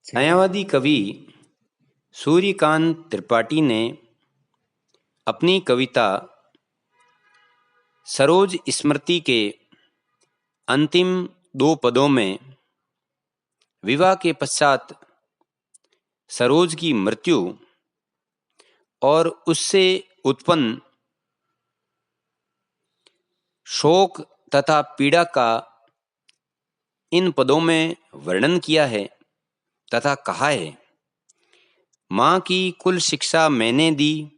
छायावादी कवि सूर्यकांत त्रिपाठी ने अपनी कविता सरोज स्मृति के अंतिम दो पदों में विवाह के पश्चात सरोज की मृत्यु और उससे उत्पन्न शोक तथा पीड़ा का इन पदों में वर्णन किया है तथा कहा है, माँ की कुल शिक्षा मैंने दी,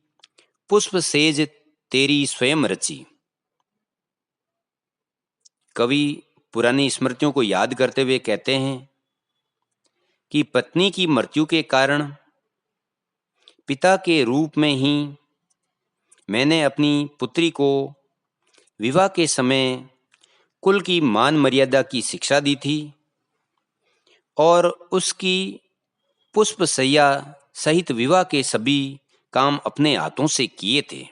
पुष्प सेज तेरी स्वयं रची। कवि पुरानी स्मृतियों को याद करते हुए कहते हैं कि पत्नी की मृत्यु के कारण पिता के रूप में ही मैंने अपनी पुत्री को विवाह के समय कुल की मान मर्यादा की शिक्षा दी थी और उसकी पुष्प सैया सहित विवाह के सभी काम अपने हाथों से किए थे।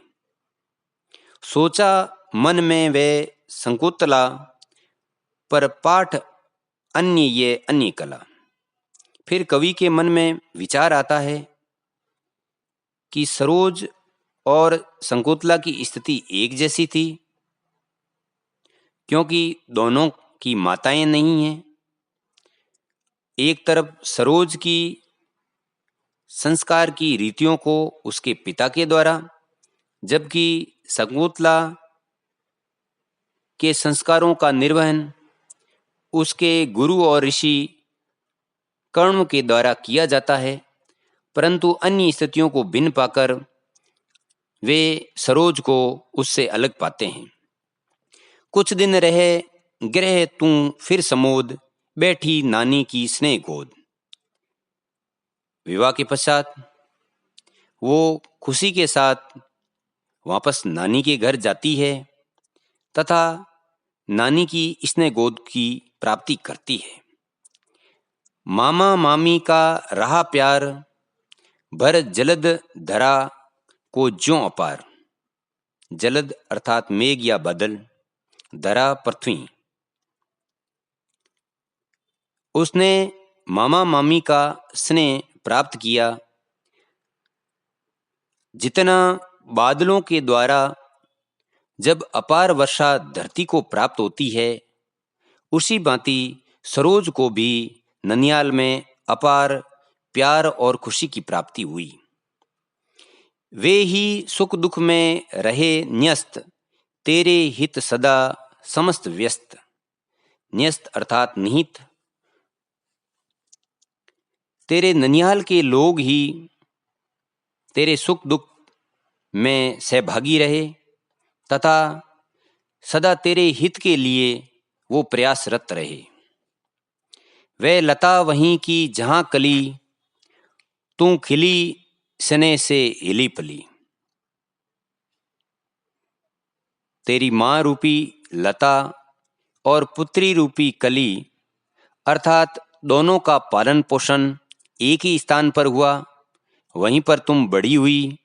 सोचा मन में वे संकुतला, पर पाठ अन्य ये अन्य कला। फिर कवि के मन में विचार आता है कि सरोज और संकुतला की स्थिति एक जैसी थी, क्योंकि दोनों की माताएं नहीं हैं। एक तरफ सरोज की संस्कार की रीतियों को उसके पिता के द्वारा, जबकि संकुतला के संस्कारों का निर्वहन उसके गुरु और ऋषि कर्ण के द्वारा किया जाता है। परंतु अन्य स्थितियों को भिन्न पाकर वे सरोज को उससे अलग पाते हैं। कुछ दिन रहे गृह तू फिर समोद, बैठी नानी की स्नेह गोद। विवाह के पश्चात वो खुशी के साथ वापस नानी के घर जाती है तथा नानी की स्नेह गोद की प्राप्ति करती है। मामा मामी का रहा प्यार, भर जलद धरा को ज्यों अपार। जलद अर्थात मेघ या बादल, धरा पृथ्वी। उसने मामा मामी का स्नेह प्राप्त किया जितना बादलों के द्वारा जब अपार वर्षा धरती को प्राप्त होती है, उसी भांति सरोज को भी ननियाल में अपार प्यार और खुशी की प्राप्ति हुई। वे ही सुख दुख में रहे न्यस्त, तेरे हित सदा समस्त व्यस्त। न्यस्त अर्थात निहित। तेरे ननियाल के लोग ही तेरे सुख दुख में सहभागी रहे तथा सदा तेरे हित के लिए वो प्रयासरत रहे। वह लता वहीं की जहां कली, तू खिली स्नेह से हिली पली। तेरी माँ रूपी लता और पुत्री रूपी कली अर्थात दोनों का पालन पोषण एक ही स्थान पर हुआ, वहीं पर तुम बड़ी हुई।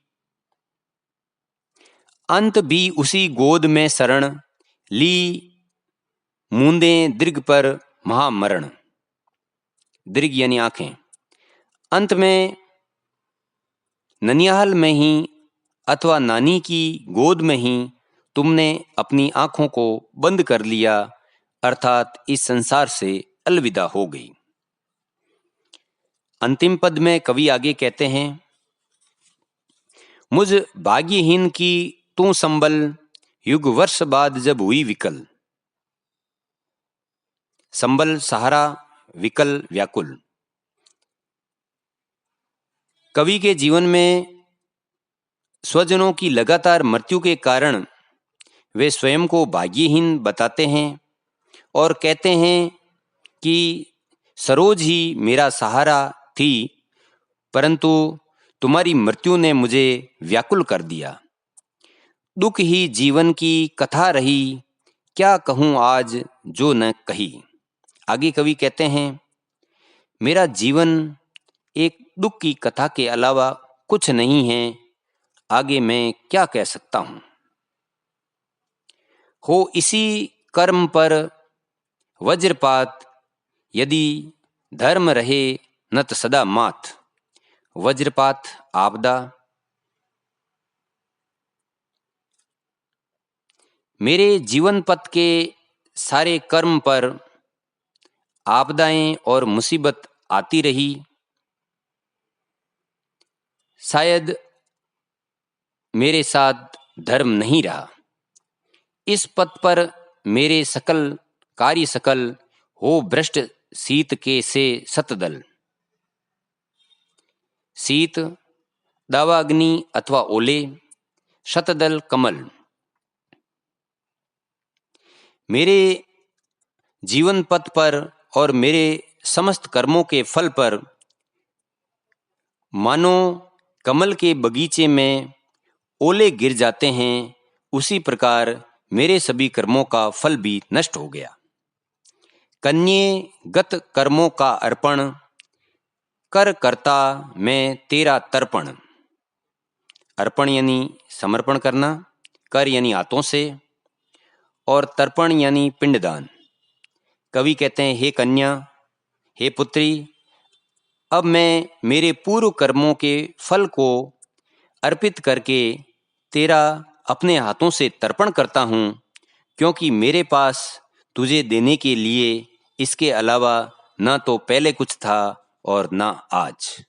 अंत भी उसी गोद में शरण ली, मूंदे दीर्घ पर महामरण। दीर्घ यानी आंखें। अंत में ननिहाल में ही अथवा नानी की गोद में ही तुमने अपनी आंखों को बंद कर लिया, अर्थात इस संसार से अलविदा हो गई। अंतिम पद में कवि आगे कहते हैं, मुझ भाग्यहीन की तू संबल, युग वर्ष बाद जब हुई विकल। संबल सहारा, विकल व्याकुल। कवि के जीवन में स्वजनों की लगातार मृत्यु के कारण वे स्वयं को भाग्यहीन बताते हैं और कहते हैं कि सरोज ही मेरा सहारा थी, परंतु तुम्हारी मृत्यु ने मुझे व्याकुल कर दिया। दुख ही जीवन की कथा रही, क्या कहूँ आज जो न कही। आगे कवि कहते हैं, मेरा जीवन एक दुख की कथा के अलावा कुछ नहीं है, आगे मैं क्या कह सकता हूँ। हो इसी कर्म पर वज्रपात, यदि धर्म रहे नत सदा मात, वज्रपात आपदा। मेरे जीवन पथ के सारे कर्म पर आपदाएं और मुसीबत आती रही। शायद मेरे साथ धर्म नहीं रहा। इस पथ पर मेरे सकल कार्य सकल हो भ्रष्ट शीत के से सतदल। शीत दावाग्नि अथवा ओले, शतदल कमल। मेरे जीवन पथ पर और मेरे समस्त कर्मों के फल पर मानो कमल के बगीचे में ओले गिर जाते हैं, उसी प्रकार मेरे सभी कर्मों का फल भी नष्ट हो गया। कन्ये गत कर्मों का अर्पण, कर करता मैं तेरा तर्पण। अर्पण यानी समर्पण करना, कर यानी हाथों से, और तर्पण यानी पिंडदान। कवि कहते हैं, हे कन्या, हे पुत्री, अब मैं मेरे पूर्व कर्मों के फल को अर्पित करके तेरा अपने हाथों से तर्पण करता हूँ, क्योंकि मेरे पास तुझे देने के लिए इसके अलावा न तो पहले कुछ था और न आज।